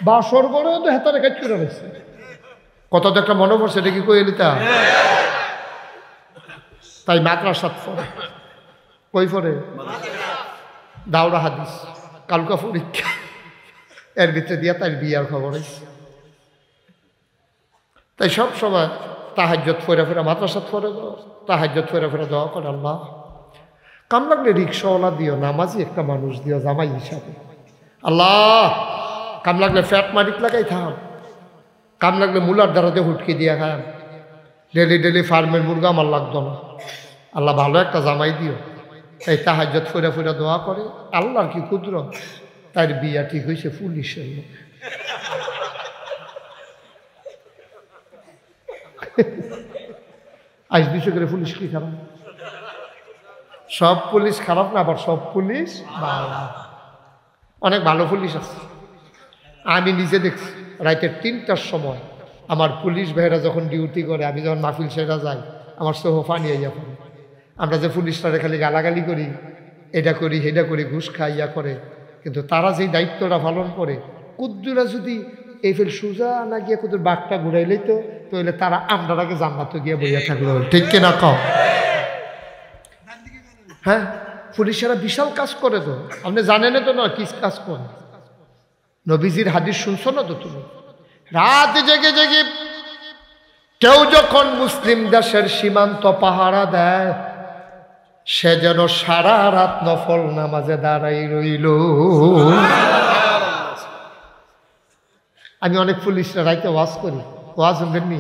বাসর করে তো হেতারে কাজ করে রয়েছে। কত একটা মনে পড়ছে, এটা কি কই এলিতা? তাই মাদ্রাসাত পড়ে, কই পড়ে? দাওরা হাদিস, কালকা পরীক্ষা, এর ভিতরে দিয়া তাই বিয়ার খবর হয়েছে। তাই সব সময় তাহাজ্জুদ ফেরা ফেরা মাদ্রাসাত পড়ে, তাহাজ্জুদ ফেরা ফেরা দোয়া করে, আল্লাহ কাম লাগলে রিক্সাওয়ালা দিও, নামাজি একটা মানুষ দিও জামাই হিসাবে। আল্লাহ কাম লাগলে ফ্যাট মারিক লাগাই থাম, কাম লাগলে মুলার দ্বারাতে হুটকি দিয়ে খাম, ডেলি ডেলি ফার্মের মুরগা আমার লাগতো না, আল্লাহ ভালো একটা জামাই দিও। তাই তাহাজ্জুদ ফেরা ফেরা দোয়া করে। আল্লাহর কি কুদরত, তার বিয়া ঠিক হয়েছে পুলিশের লোক। আজ বিষয় করে পুলিশ কি খারাপ? সব পুলিশ খারাপ না, আবার সব পুলিশ ভালো। অনেক ভালো পুলিশ আছে। আমি নিজে দেখছি রাতের 3টার সময় আমার পুলিশ ভাইরা যখন ডিউটি করে, আমি যখন মাহফিল সেরা যাই, আমার সোহফা নিয়ে ইয়া পড়ে। আমরা যে পুলিশরা খালি গালাগালি করি, এটা করি সেটা করি, ঘুষ খাই ইয়া করে, কিন্তু তারা যেই দায়িত্বটা পালন করে, কুদ্দুরা যদি এই ফেল সোজা না গিয়ে কুদ্দুর বাঘটা ঘুরাইলেই তো তাহলে তারা আমরাকে জান্নাতে গিয়ে বইয়া থাকলো। ঠিক কিনা কও? হ্যাঁ, পুলিশেরা বিশাল কাজ করে তো, আপনি জানেন তো না কি কাজ করে। নবীজির হাদিস শুনছো না তো তুমি? রাত জেগে জেগে কেউ যখন মুসলিম দেশের সীমান্ত পাহারা দেয়, সে যেন সারা রাত নফল নামাজে দাঁড়াই রইল। আমি অনেক পুলিশরা রাইতে ওয়াজ করি, ওয়াজ শুনবেননি?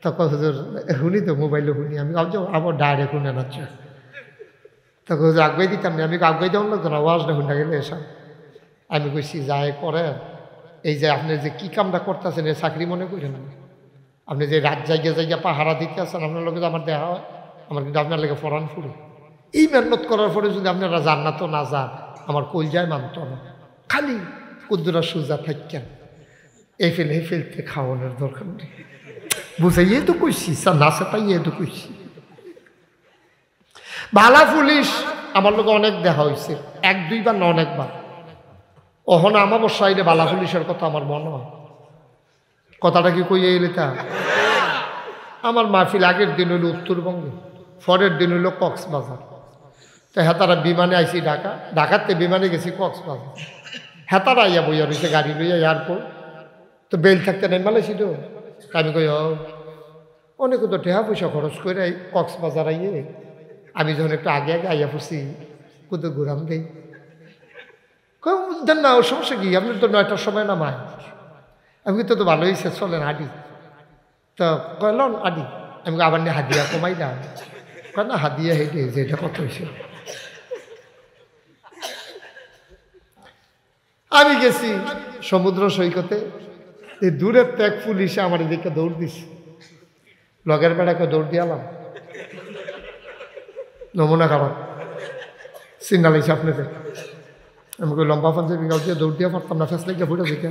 তখন হুজুর শুনি তো, মোবাইলে শুনি, আমি আবার ডাইরেক্ট শুনে নাচ্ছে। তখন হুজুর আগুয়াই দিতাম না, আমি আগুয়াই দেওয়ার লাগতো না, ওয়াজটা শুনে গেলে এসব। আমি কইছি যাই করে, এই যে আপনি যে কী কামটা করতেছেন এ চাকরি মনে করেন না, আপনি যে রাত জায়গা জায়গা পাহারা দিতে আসেন, আপনার লোকে আমার দেওয়া হয়, আমার কিন্তু আপনার লেগে ফরান ফুরে। এই মেহনত করার পরে যদি আপনারা জান্নাত না যান, আমার কলজায় মানত না। খালি কুদ্দুরা সোজা থাকেন, এই ফেলতে খাওয়ানোর দরকার নেই। বুঝাইয়ে তো কইছি, না সেটাই তো কইছি। ভালা পুলিশ আমার লোক অনেক দেখা হয়েছে, 1-2বার না অনেকবার। অহন আমাবস্যায় বালা পুলিশের কথা আমার মনে হয়। কথাটা কি কইয়ে এলে তা? আমার মাহফিল আগের দিন হইল উত্তরবঙ্গে, পরের দিন হইল কক্সবাজার। তো হেতারা বিমানে আইসি ঢাকা, ঢাকাতে বিমানে গেছি কক্সবাজার। হেতারা আইয়া বইয়া রয়েছে গাড়ি লইয়া এয়ারপোর্ট। তো বেল থাকতে নেই মালেছি তো, আমি কই অনেক তো টেহা পয়সা খরচ করে কক্সবাজার আইয়ে, আমি যখন একটু আগে আগে আইয়া পড়ছি, কোথাও ঘুরাম দেই। দেন না, ওর সমস্যা কি, আপনি তো 9টার সময় নামায়। আমি তো ভালো হয়েছে, চলেন আডি। তো কইলাম আডি, আমি আবার নিয়ে হাদিয়া কমাইলাম। না হাদিয়া হেঁটে যে এটা কত হয়েছে। আমি গেছি সমুদ্র সৈকতে, এই দূরের ত্যাগ পুলিশে আমার এদিকে দৌড় দিছে, লগের বেড়াকে দৌড় দিয়ালাম। নমুনা খাবার সিগনাল হয়েছে আপনাকে। আমি কই লম্বা পাঞ্জাবি গাও দিয়ে দৌড় দিয়ে পারতাম না, ফেস লাগিয়ে ফুটে দিকে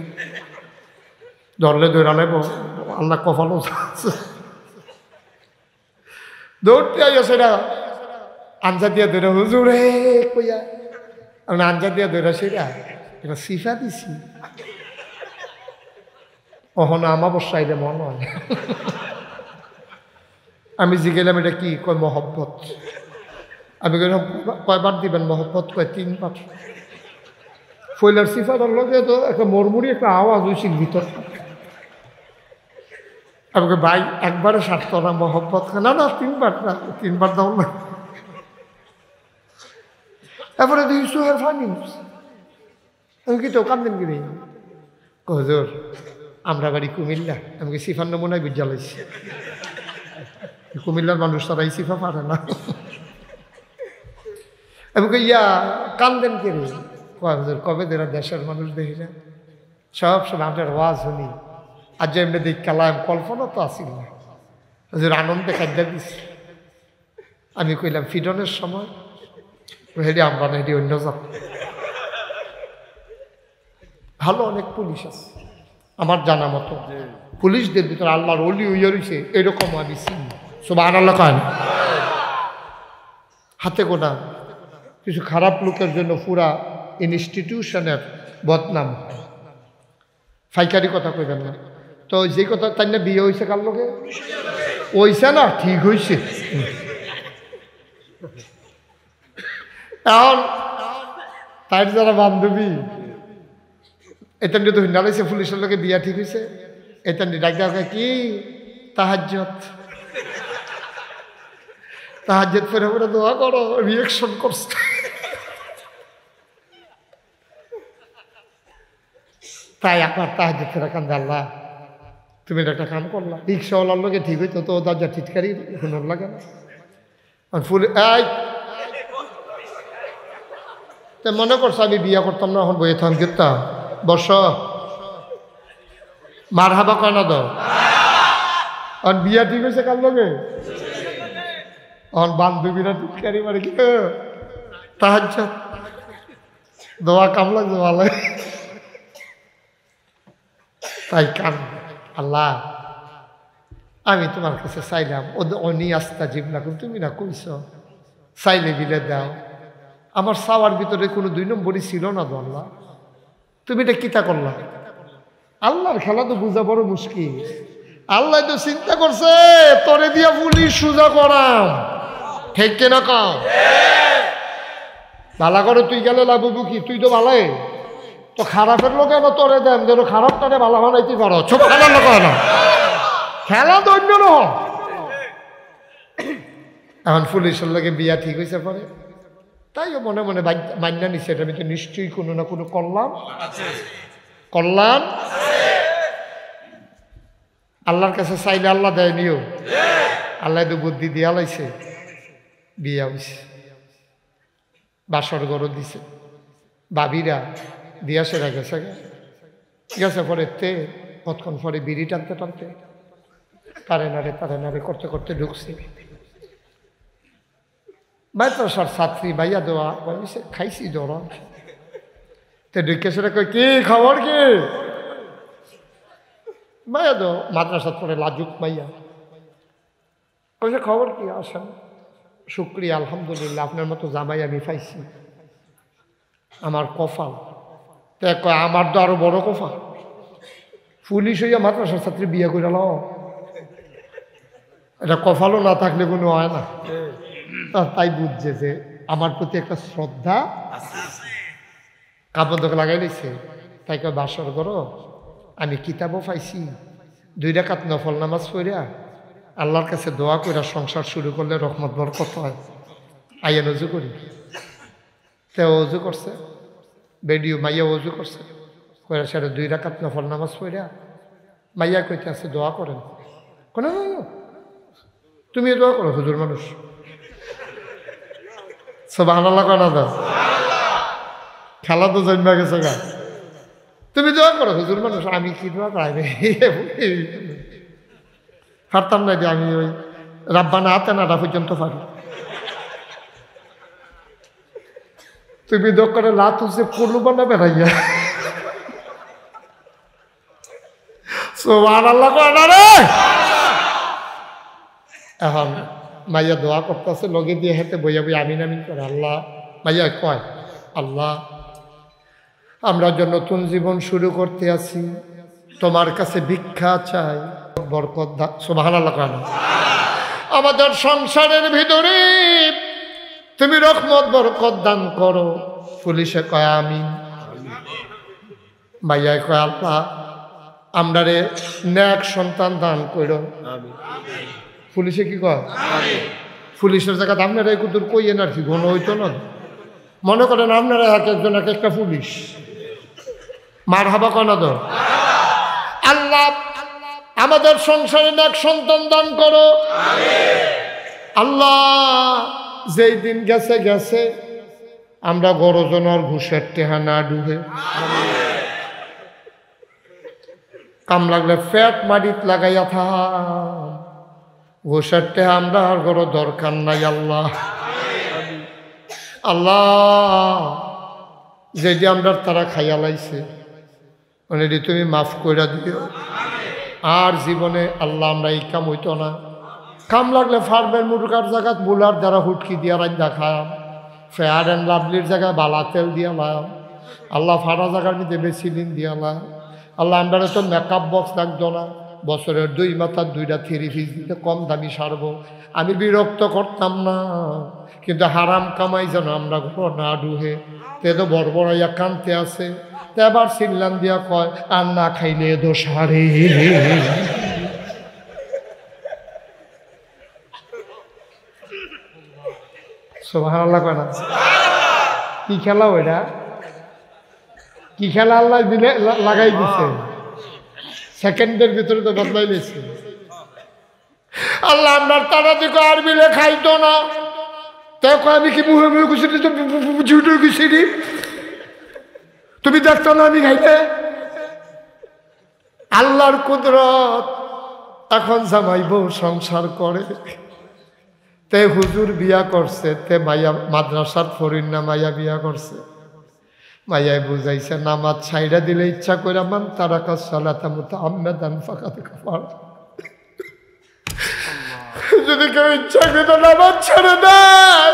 ধরলে দৌড়া নেব, আল্লাহ কপালও দৌড়তে আইয়া সেটা আঞ্জা দিয়া দৌড়া হুজুরে কইয়া, আমি আঞ্জা দিয়া দৌড়া সেটা এটা সিফা দিছি। অহন আমাবস্যা এটা মনে হয়। আমি জিগেলাম এটা কি, কয় মহব্বত। আমি কইলাম কয়বার দিবেন মহব্বত? কয় 3বার। ফয়লার সিফাটার লগে তো একটা মরমুড়ি একটা আওয়াজ হয়েছিল ভিতর। আমাকে ভাই একবারে সারত না মহব্বত? না না 3বার, না 3বার দাও না। তারপরে দেখি সুহের ফানি, আমি কি তো কান্দেন কিনি? হুজুর আমরা বাড়ি কুমিল্লা। আমি কি সিফার নমুনায় বিদ্যালয়ছি, কুমিল্লার মানুষ তারা এই সিফা পারে না। আমি কই ইয়া কান্দেন কিনি? হুজুর কবে দেরা দেশের মানুষ দেখি না, সব সময় আপনার ওয়াজ শুনি, আর যে এমনি দেখ কালাম কল্পনা তো আসিল না। হুজুর আনন্দে খাদ্য দিচ্ছি। আমি কইলাম ফিডনের সময় হেডি আমরা না, হেডি অন্য জাত। ভালো অনেক পুলিশ আছে আমার জানা মতো। পুলিশদের ভিতরে আল্লাহর অলি হইয়া রয়েছে এরকম আমি চিনি। সুবহানাল্লাহ কয়। হাতে গোনা কিছু খারাপ লোকের জন্য পুরা ইনস্টিটিউশনের বদনাম। ফাইকারি কথা কইবেন না। তো যে কথা তাই না বিয়ে হয়েছে কার লোকে ওইছে না ঠিক হয়েছে। এখন তাই যারা বান্ধবী এতান্ডি তো হিন্দালাইছে পুলিশের লোকে বিয়া ঠিক হয়েছে, এতান্ডি ডাক দেওয়া কি তাহাজ্জুদ তাহাজ্জুদ পড়ে পড়ে দোয়া করো, রিয়েকশন করছে। তাই আপনার তাহাজ্জুদ ফেরা কান্দে আল্লাহ তুমি একটা কাম করলা, রিক্সাওয়ালার লোকে ঠিক হইতো তো দরজা টিটকারি হুনর লাগে না। ফুল এই মনে করছো আমি বিয়া করতাম না, এখন বইয়ে থাম করতাম বর্ষ মার হাবা কানা দাও। আর বিয়া ঠিক হয়েছে কার লোকে, এখন বান্ধবীরা টিটকারি মারে কি তাহাজ্জুদ দোয়া কাম লাগছে ভালো। তাই কান আল্লাহ আমি তোমার কাছে চাইলাম অনি আস্তা জীবনাকুম তুমি না কইছ চাইলে বিলে দাও। আমার চাওয়ার ভিতরে কোনো 2 নম্বরই ছিল না তো আল্লাহ, তুমি এটা কিতা করলা। আল্লাহর খেলা তো বোঝা বড় মুশকিল। আল্লাহ তো চিন্তা করছে তোরে দিয়া পুলিশ সোজা করাম, ঠিক কিনা কাও ভালা করে তুই গেলে লাভবু কি, তুই তো ভালাই তো খারাপের লোক এনে তোরে দেন যেন খারাপটারে ভালো বানাইতে পারো, ছোট খেলার লোক না খেলা দৈন্য ন। এখন পুলিশের লোকে বিয়া ঠিক হয়েছে পরে তাইও মনে মনে মান্যা নিছে এটা আমি তো নিশ্চয়ই কোনো না কোনো কল্যাণ আল্লাহর কাছে চাইলে আল্লাহ দেয়নিও, আল্লাহ তো বুদ্ধি দিয়া লাইছে, বিয়া হয়েছে, বাসর গরো দিছে, বাবিরা দিয়া সেরা গেছে গেছে পরে তে কতক্ষণ পরে বিড়ি টানতে টানতে তারে নারে করতে করতে ঢুকছে। মাদ্রাসার ছাত্রী ভাইয়া দেওয়া বলছে খাইছি জ্বর, তো ঢুকে সেটা কই কি খবর কি ভাইয়া দো মাদ্রাসার পরে লাজুক ভাইয়া বলছে খবর কি আসেন, শুক্রিয়া আলহামদুলিল্লাহ আপনার মতো জামাই আমি পাইছি, আমার কপাল। তো কয় আমার তো আরো বড় কপাল, পুলিশ হইয়া মাদ্রাসার ছাত্রী বিয়ে করে ল, এটা কপালও না থাকলে কোনো হয় না। তাই বুঝছে যে আমার প্রতি একটা শ্রদ্ধা কাপড় লাগাই দিছে। তাই কয় বাসর করো আমি কিতাবও পাইছি, 2 রাকাত নফল নামাজ পড়িয়া আল্লাহর কাছে দোয়া কইরা সংসার শুরু করলে রহমত বরকত হয়, আইয়ান অজু করি। তে অজু করছে বেডিও মাইয়া অজু করছে কইরা সেটা 2 রাকাত নফল নামাজ পড়িয়া মাইয়া কইতে আছে দোয়া করেন, কোনো তুমি দোয়া করো হুজুর মানুষ সুবহানাল্লাহ কানা দাও খেলা তো জন্মা গেছে গা, তুমি দোয়া করো হুজুর মানুষ, আমি কি দোয়া করাই পারতাম না যে আমি ওই রাব্বানা আতেনাটা পর্যন্ত পারি। তুমি দোয়া করে লাত হচ্ছে পড়লু বানা বেড়াইয়া সুবহানাল্লাহ কানা রে। এখন মাইয়া দোয়া করতেছে লগে দিয়ে হেঁটে বইয়া বই আমিন আমিন করে আল্লাহ মাইয়া কয় আল্লাহ আমরা যে নতুন জীবন শুরু করতে আছি তোমার কাছে ভিক্ষা চাই, বরকত দাও সুবহানাল্লাহ কানা। আমাদের সংসারের ভিতরে তুমি রহমত বরকত দান করো। পুলিশে কয় আমিন, মাইয়া কয় আল্লাহ আমরা রে নেক সন্তান দান করো। পুলিশে কি কয় পুলিশের জায়গাতে আপনারা এই কুতুর কইয়েন আর কি ঘন হইতো না, মনে করেন আপনারা এক একজন এক একটা পুলিশ মার হাবা কনা দো। আল্লাহ আমাদের সংসারে এক সন্তান দান করো। আল্লাহ যেই দিন গেছে গেছে আমরা গরজনার ঘুষের টেহা না ডুবে, কাম লাগলে ফ্যাট মাটিত লাগাইয়া থাম, ঘুষের টেহা আমরা আর গরো দরকার নাই। আল্লাহ আল্লাহ যেটি আমরা তারা খাইয়া লাইছে মানে তুমি মাফ করে দিও। আর জীবনে আল্লাহ আমরা এই কাম হইতো না, কাম লাগলে ফার্মের মুরগার জায়গায় বুলার দ্বারা হুটকি দিয়া রান্না খাম, ফেয়ার অ্যান্ড লাভলির জায়গায় বালা তেল দিয়ালাম, আল্লাহ ফাড়া জায়গার মধ্যে বেশিলিন দিয়ালাম, আল্লাহ আমরা তো মেকআপ বক্স লাগতো না, বছরের 2 মাথার 2টা 3 পিস দিতে কম দামি সারবো, আমি বিরক্ত করতাম না। কিন্তু হারাম কামাই যেন আমরা ঘর না ডুহে, তে তো বড় বড় ইয়া কানতে আছে, তে আবার সিল্লান দিয়া কয় আর না খাইলে দোষারে। সুবহানাল্লাহ কয় না? কি খেলা ওইটা? কি খেলা আল্লাহ দিলে লাগাই দিছে, সেকেন্ডের ভিতরে তো বদলাই দিয়েছে। আল্লাহ আপনার তারা দিকে আর বিলে খাইতো না, তখন আমি কি মুহে মুহে খুশি ঝুটে খুশি তুমি দেখতো না আমি খাইতে? আল্লাহর কুদরত। এখন জামাই বউ সংসার করে, তে হুজুর বিয়া করছে, তে মাইয়া মাদ্রাসার ফরিন্না মাইয়া বিয়া করছে, মাইয়ায় বুঝাইছে নামাজ ছাইড়া দিলে ইচ্ছা করে মান তারাকা সালাতা মুতাআম্মিদান ফাকাদ কাফার। যদি কেউ ইচ্ছা করে নামাজ ছেড়ে দেয়,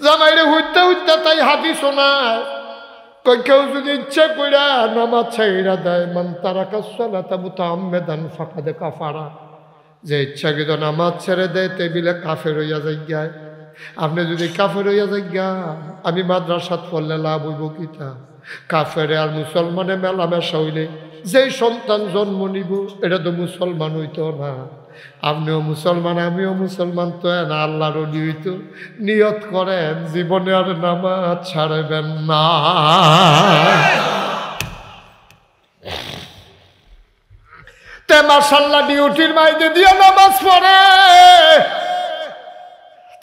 জামাইরে হইতে হইতে তাই হাদিস শোনায়, কেউ যদি ইচ্ছা করে নামাজ ছাইড়া দেয় মান তারাকা সালাতা মুতাআম্মিদান ফাকাদ কাফারা, যে ইচ্ছাকৃত নামাজ ছেড়ে দেয় টেবিলে কাফের হইয়া যাইগায়। আপনি যদি কাফের হইয়া যাইগা, আমি মাদ্রাসাত পড়লে লাভ হইব কিতা? কাফের আর মুসলমানে মেলামেশা হইলে যেই সন্তান জন্ম নিব এটা তো মুসলমান হইতো না। আপনিও মুসলমান আমিও মুসলমান, তো না আল্লাহরও নিয়ত নিয়ত করেন জীবনে আর নামাজ ছাড়বেন না। তে মাশাআল্লাহ ডিউটির মাইদে দিয়ে নামাজ পড়ে,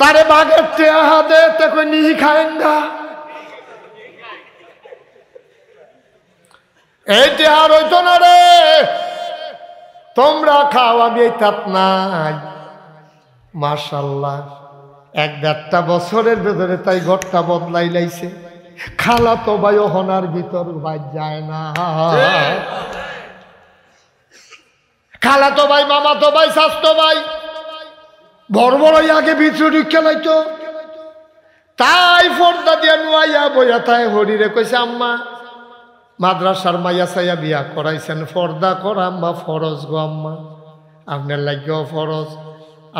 তারে বাগের টেহা দে তে কই নিহি খায়েঙ্গা। এই টেহার হইতো না রে, তোমরা খাও আমি এই তাত নাই। মাশাআল্লাহ 1-1.5 বছরের ভেতরে তাই ঘরটা বদলাই লাইছে। খালা তো ভাই হনার ভিতর বাজ যায় না, খালা তো ভাই মামা তো ভাই স্বাস্থ্য ভাই বড় বড় আগে ভিতরে ঢুকে লাইতো। তাই ফর্দা দিয়ে নুয়াইয়া বইয়া তাই হরিরে কইছে আম্মা মাদ্রাসার মাইয়া সাইয়া বিয়া করাইছেন, পর্দা করা আম্মা ফরজ গো আম্মা, আপনার লাগেও ফরজ।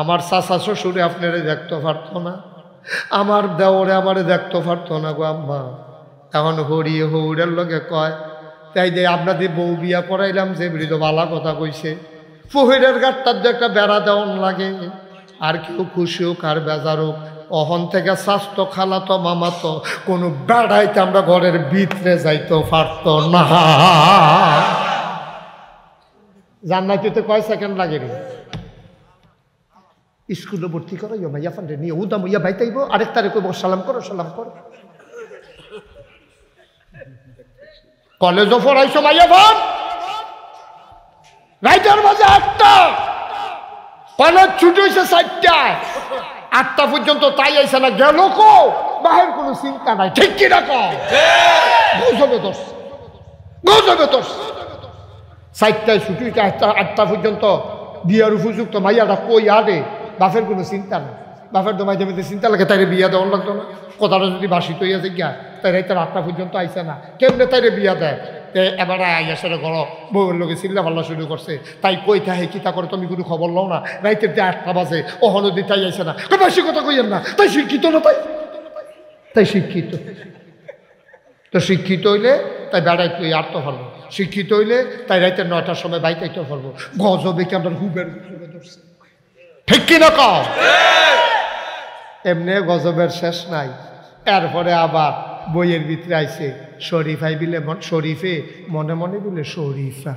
আমার চাচা শ্বশুরে আপনারে দেখতে পারতো না, আমার দেওরে আমারে দেখতে পারতো না গো আম্মা। এখন হরিয়ে হৌরের লগে কয় তাই যে আপনাদের বউ বিয়া করাইলাম, যে বৃদ্ধ বালা কথা কইছে, পুহিরের গাঠটার দিয়ে একটা বেড়া দেওয়ান লাগে। আর কেউ খুশি হোক আর বেজার হোক, অহন থেকে স্বাস্থ্য খালাতো মামাতো কোনো বেড়াইতে আমরা ঘরের ভিতরে যাইতে পারতো না। জান্নাতিতে কয় সেকেন্ড লাগে রে? স্কুলে ভর্তি করো ইয়া মাইয়া ফান্ডে নিয়ে উদাম ইয়া ভাইতাইব, আরেক তারে কইব সালাম করো সালাম করো। কলেজও পড়াইছো মাইয়া ফান, রাইটার বাজে 8টা, কলেজ ছুটি হয়েছে 4টায়, 8টা পর্যন্ত তাই আইসে না গেল কো বাহের কোনো চিন্তা নাই, ঠিক কি না কও? গজবে দোষ, গজবে দোষ। 4টায় ছুটি হয়েছে 8টা পর্যন্ত বিয়ার উপযুক্ত মাইয়াটা কই আরে, বাপের কোনো চিন্তা নাই। বাপের তো মাঝে মাঝে চিন্তা লাগে তাইরে বিয়া দেওয়ার লাগতো না, কথাটা যদি বাসিত হইয়াছে গিয়া তাই রাইতের 8টা পর্যন্ত আইসে না, কেমনে তাইরে বিয়া দেয়? এবার আইয়াসের ঘর বউয়ের লোকে চিল্লা পাল্লা শুরু করছে, তাই কই থাহে কিতা করে তুমি কোনো খবর লও না, রাইতের দিয়ে 8টা বাজে অহনো দি তাই আইসে না, বেশি কথা কইয়েন না, তাই শিক্ষিত না, তাই শিক্ষিত। তো শিক্ষিত হইলে তাই বেড়াইতে আর তো পারবো, শিক্ষিত হইলে তাই রাইতে 9টার সময় বাইকাইতে পারবো। গজবে কি আমরা হুবের ধরছে, ঠিক কিনা কও? এমনি গজবের শেষ নাই। এরপরে আবার বইয়ের ভিতরে আইছে শরীফাই বিলে শরীফে মনে মনে বিলে শরীফা।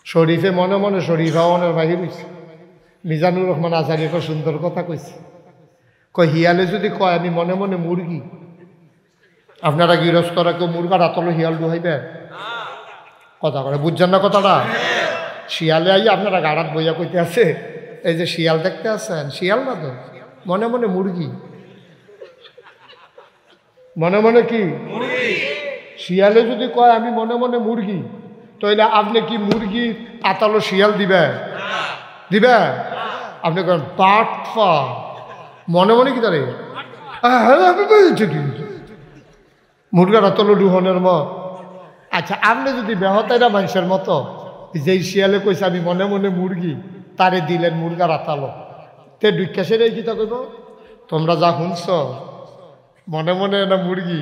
শরীফে মনে মনে শরীফা মনের বাহির হয়েছে। মিজানুর রহমান আচার্য একটা সুন্দর কথা কইছে, কয় হিয়ালে যদি কয় আমি মনে মনে মুরগি, আপনারা গৃহস্থরা কেউ মুরগার আতলে হিয়াল ডুহাইবেন? কথা করে বুঝছেন না কথাটা? শিয়ালে আই আপনারা গাড়াত বইয়া কইতে আছে, এই যে শিয়াল দেখতে আছেন, শিয়াল না তো, মনে মনে মুরগি। মনে মনে কি? শিয়ালে যদি কয় আমি মনে মনে মুরগি, তাহলে আপনি কি মুরগি আতালো শিয়াল দিবে? দিবে? আপনি কেন বাটফা মনে মনে কি তারে মুরগারা তলো ডুহনের মত। আচ্ছা আপনি যদি বেহতাইরা মানুষের মতো যেই শিয়ালে কইছে আমি মনে মনে মুরগি তারে দিলেন মুরগা রাতালো তে ডুইকাশের এই কিতা কইব তোমরা যা শুনছ মনে মনে না মুরগি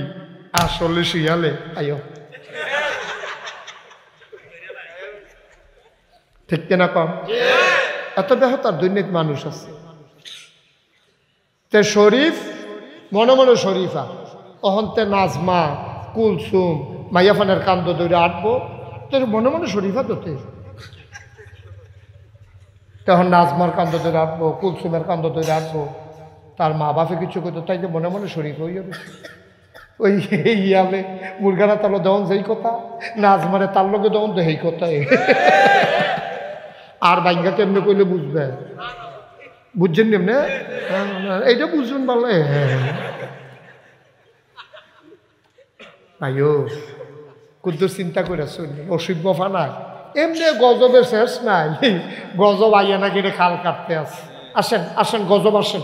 আসলে শিয়ালে আইও ঠিক কিনা কম এত বেহতার দুর্নীত মানুষ আছে তে শরীফ মনে মনে শরীফা অহন্তে নাজমা কুলসুম মাইয়াফানের কান্দ দৌড়ে আটবো তোর মনে মনে শরীফা তোতে তখন নাজমার কান্দ দৌড়ে আটবো কুলসুমের কান্দ দৌড়ে আটবো তার মা বাপে কিছু করতো তাই যে মনে মনে শরীফ হয়ে যাবে ওই ইয়ালে মুরগারা তালো দেওয়ান যেই কথা নাজমারে তার লোকে দেওয়ান তো সেই কথাই আর বাইঙ্গা কেমনে কইলে বুঝবে বুঝছেন কেমনে এইটা বুঝুন বলে আইও কুদ্দুর চিন্তা করে শুনি অসভ্য ফানা এমনি গজবের শেষ নাই গজব আইয়া না কেটে খাল কাটতে আসে আসেন আসেন গজব আসেন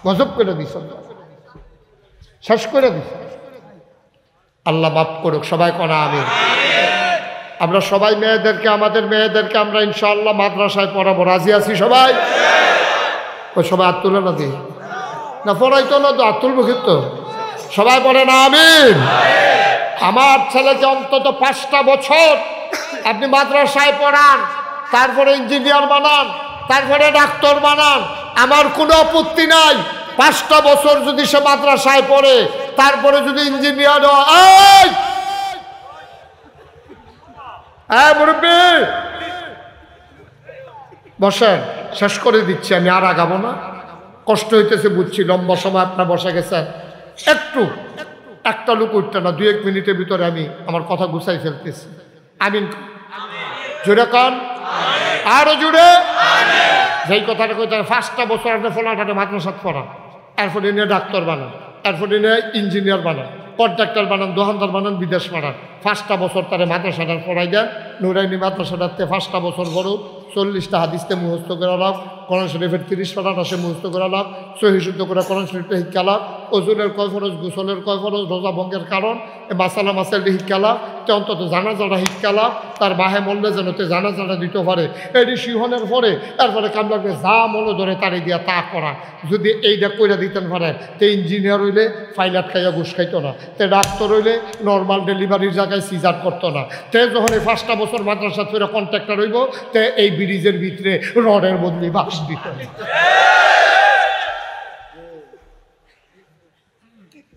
গজব করে দিস শেষ করে দিস আল্লাহ মাফ করুক সবাই করা আমি আমরা সবাই মেয়েদেরকে আমাদের মেয়েদেরকে আমরা ইনশাআল্লাহ মাদ্রাসায় পড়াবো রাজি আছি সবাই ওই সবাই হাত তুলে না দিই না পড়াইতো না তো হাত তুলবো কিন্তু সবাই পড়ে না আমিন আমার ছেলেকে অন্তত 5টা বছর আপনি মাদ্রাসায় পড়ান তারপরে ইঞ্জিনিয়ার বানান তারপরে ডাক্তার বানান আমার কোনো আপত্তি নাই 5টা বছর যদি সে মাদ্রাসায় পড়ে তারপরে যদি ইঞ্জিনিয়ার হয় মুরব্বী বসেন শেষ করে দিচ্ছি আমি আর আগাবো না কষ্ট হইতেছে বুঝছি লম্বা সময় আপনার বসে গেছেন একটু একটা লোক উঠতে না 2-1 মিনিটের ভিতরে আমি আমার কথা গুছাই ফেলতেছি আমিন জোরে কান আরো জুড়ে যেই কথাটা কইতে 5টা বছর আপনি ফলাটাকে মাদ্রাসাত পড়ান এরপরে নিয়ে ডাক্তার বানান এরপরে নিয়ে ইঞ্জিনিয়ার বানান কন্ট্রাক্টর বানান দোকানদার বানান বিদেশ বানান 5টা বছর তারে মাদ্রাসাটা পড়াই দেন নুরাইনি মাদ্রাসাটাতে 5টা বছর বড় 40টা হাদিসতে মুখস্থ করে লাভ কোরআন শরীফের 30 পারা সে মুখস্থ করে লাভ সহি শুদ্ধ করে কোরআন শরীফে শিক্ষা লাভ ওজুনের কয় ফরজ গোসলের কয় ফরজ রোজা ভঙ্গের কারণ মাসালা মাসাইলটি শিক্ষা লাভ তে অন্তত জানাজাটা শিক্ষা লাভ তার বাহে মরলে যেন তে জানাজাটা দিতে পারে এটি সিহনের পরে এরপরে কাম লাগবে যা মনে ধরে তারে দিয়া তা করা যদি এইটা কইরা দিতেন পারে তে ইঞ্জিনিয়ার হইলে ফাইলাট খাইয়া ঘুষ খাইতো না তে ডাক্তার হইলে নর্মাল ডেলিভারির জায়গায় সিজার করতো না তে যখন এই 5টা বছর মাদ্রাসা ফিরে কন্ট্রাক্টর হইব তে এই ব্রিজের ভিতরে রডের বদলি বাক্স দিত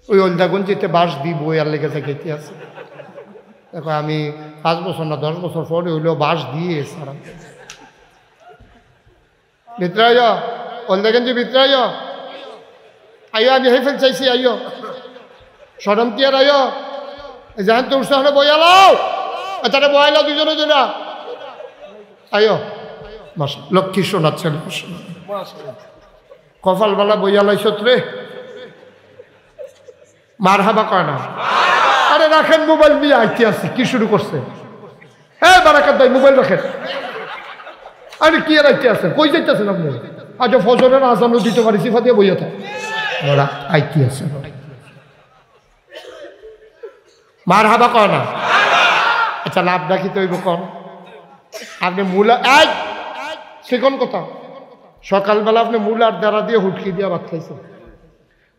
ওই অলদাগঞ্জিতে বাস দিব আর লেগে থাকে আছে দেখো আমি 5 বছর না 10 বছর পরে হইলেও বাস দিয়ে সারা ভিতরে আইও অলদাগঞ্জি ভিতরে আইও আইও আমি হেফেল চাইছি আইও সরম কি আর আইও জান তো উৎসাহনে বইয়ালাও তারা বয়ালাও দুজনে দুজনা আইও মাসা লক্ষ্মী শোনাচ্ছেন কপালবালা বইয়ালাই সত্রে মার হাবা কয় না আরে রাখেন মোবাইল নিয়ে আইতে আছে কি শুরু করছে হ্যাঁ বারাকাত ভাই মোবাইল রাখেন আরে কি আর আইতে আছেন কই যাইতেছেন আপনি আজ ফজরের আজানও দিতে পারি সিফা দিয়ে বইয়া থাকে ওরা আইতে আছে মার হাবা কয় না আচ্ছা লাভ ডাকি তৈব কন আপনি মূলা এক সেকন্ড কথা সকালবেলা আপনি মূলার দ্বারা দিয়ে হুটকি দিয়ে ভাত খাইছেন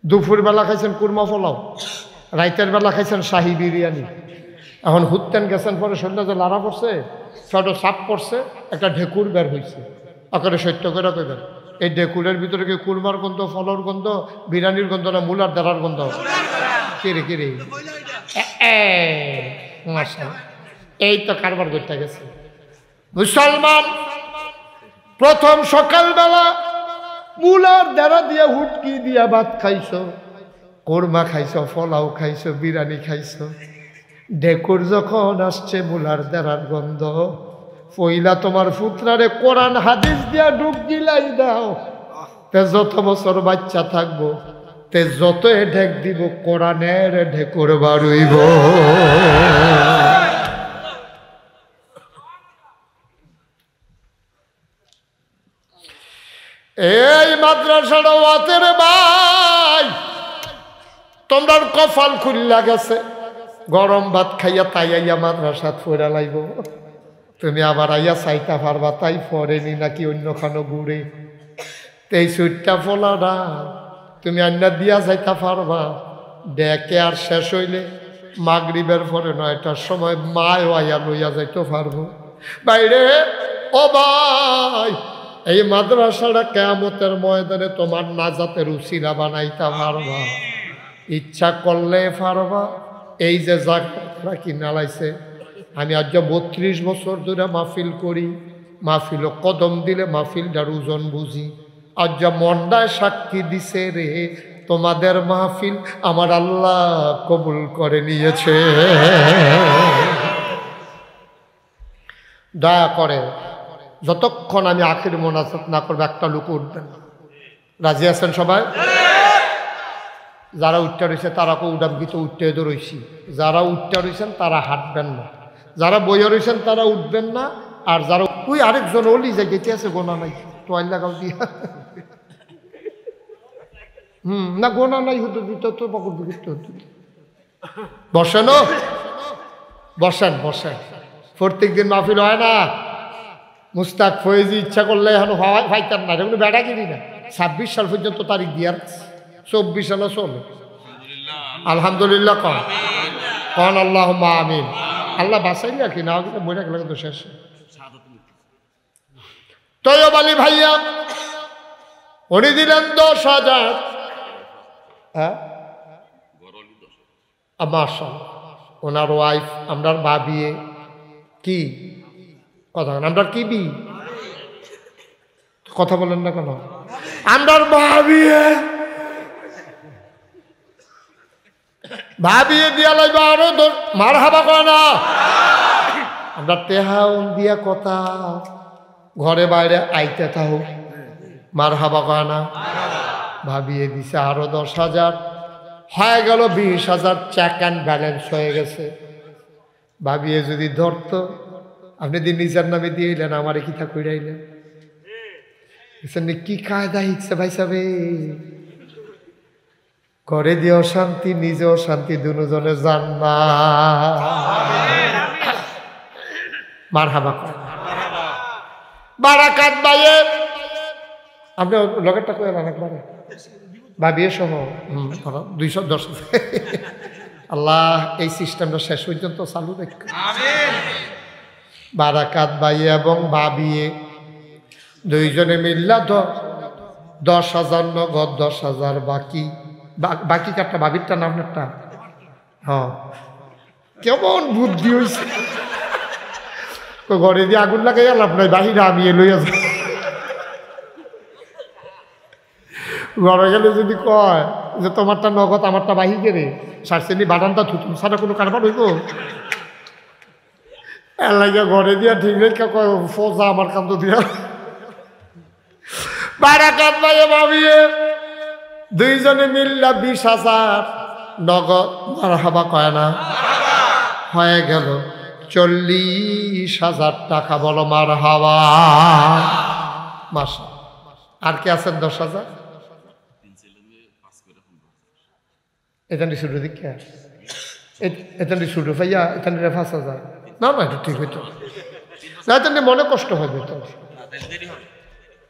দুপুরবেলা খাইছেন কুরমা পোলাও রাইতের বেলা খাইছেন শাহি বিরিয়ানি এখন হুত্তেন গেছেন পরে সন্ধ্যা যে লাড়া পড়ছে ছোটো সাপ পড়ছে একটা ঢেকুর বের হয়েছে আকারে সত্য করে কইবেন এই ঢেকুরের ভিতরে কি কুরমার গন্ধ ফলর গন্ধ বিরিয়ানির গন্ধ না মূলার দ্বারার গন্ধ কিরে কিরে এই তো কারবার করতে গেছে মুসলমান প্রথম সকালবেলা মূলার দ্বারা দিয়া হুটকি দিয়া ভাত খাইছো কোরমা খাইছো ফলাও খাইছো বিরিয়ানি খাইছো ডেকুর যখন আসছে মূলার দ্বারার গন্ধ পইলা তোমার পুত্রারে কোরআন হাদিস দিয়া ডুব গিলাই দাও তে যত বছর বাচ্চা থাকবো তে যত ঢেক দিব কোরআনের ঢেকুর বাড়ুইব এই মাদ্রাসাটা ওয়াতের ভাই, তোমরা কপাল খুললা গেছে, গরম ভাত খাইয়া তাই আইয়া মাদ্রাসাত ফেরা লাইব। তুমি আবার আইয়া চাইতা পারবা তাই পড়েনি নাকি অন্যখানো ঘুরে। এই সুইটটা ফোলাটা তুমি আন্না দিয়া যাইতা পারবা। ডেকে আর শেষ হইলে মাগরিবের পরে 9টার সময় মায়ও আইয়া লইয়া যাইতে পারবো। বাইরে ও ভাই, এই মাদ্রাসাটা কিয়ামতের ময়দানে তোমার নাজাতের উসিলা বানাইতে পারবা। ইচ্ছা করলে পারবা। এই যে জায়গাটা কিনা লাইছে, আমি আজ 32 বছর ধরে মাহফিল করি। মাহফিল কদম দিলে মাহফিলটার ওজন বুঝি। আজ মন্ডায় সাক্ষী দিছে রে, তোমাদের মাহফিল আমার আল্লাহ কবুল করে নিয়েছে। দয়া করে যতক্ষণ আমি আখির মোনাজাত না করবো একটা লোক উঠবেন। রাজি আছেন সবাই? যারা উঠতে রয়েছে তারা কেউ উঠাম কিন্তু উঠতে তো রয়েছি। যারা উঠতে রয়েছেন তারা হাঁটবেন না, যারা বইয়া রয়েছেন তারা উঠবেন না। আর যারা ওই আরেকজন ওলি যে গেছে আছে গোনা নাই, তোয়াল লাগাও দিয়া না গোনা নাই হতো দিত তো বকর দিত। বসেন বসেন বসেন, প্রত্যেক দিন মাহফিল হয় না। মুস্তাক ফয়েজি ইচ্ছা করলে এখন ফাইতাম না, এগুলো বেড়াগিরি না। 26 সাল পর্যন্ত তারিখ দিয়ে 24 সালে চলে। আলহামদুলিল্লাহ কন আল্লাহুম্মা আমিন। আল্লাহ বাঁচাইলে আর কি, না কিন্তু মরে গেলে তো শেষ। তৈয়ব আলী ভাইয়া উনি দিলেন 10,000। হ্যাঁ মাশাআল্লাহ। ওনার ওয়াইফ আমরার ভাবিয়ে কি কথা, আমরার কি বি কথা বলেন না কেন? আমরার ভাবিয়ে ভাবিয়ে দিয়া লাগবে আরো মারহাবা করে না। আমরা তেহাউন দিয়া কথা ঘরে বাইরে আইতে থাও, মারহাবা করে না। ভাবিয়ে দিছে আরো 10,000, হয়ে গেল 20,000। চেক অ্যান্ড ব্যালেন্স হয়ে গেছে। ভাবিয়ে যদি ধরতো, আপনি দিন নিজের নামে দিয়ে এলেন, আমারে কি থাক কইরাইলেন। কি কায়দা হিকছে ভাই সাবে, ঘরে দিয়েও শান্তি, নিজেও শান্তি, দুজনে জান্নাত। মারহাবা করে বারাকাত ভাইয়ে। আপনি লগেরটা কয়ে এলেন একবারে ভাবিয়ে সহ 210। আল্লাহ এই সিস্টেমটা শেষ পর্যন্ত চালু রেখে। বারাকাত ভাই এবং ভাবিয়ে দুইজনে মিল্লা 10,000 নগদ, 10,000 বাকি। বাকি কারটা ভাবিরটা না আপনারটা? হ্যাঁ, কেমন বুদ্ধি হয়েছে। ঘরে দিয়ে আগুন লাগাই লাভ নাই, বাহিরে আমি লইয়া যাই। ঘরে গেলে যদি কয় যে তোমারটা নগদ আমারটা বাহিকে রে, সারসেনি বাটানটা থুতুম সারা কোনো কারবার হইব? এলাকা ঘরে দিয়া ঠিক রেখা কয় ফোজা আমার কান্দ দিয়া। বারাকাত ভাইয়ে ভাবিয়ে দুইজনে মিল্লা 20,000 নগদ, মারহাবা কয় না, হয়ে গেল 40,000 টাকা। বলো মারহাবা। মাশা। আর কি আছেন 10,000? এখানে শুরু দীক্ষা, এখানে শুরু ভাইয়া, এখানে 5,000 না না, এটা ঠিক হইতো না। এখানে মনে কষ্ট হবে তো,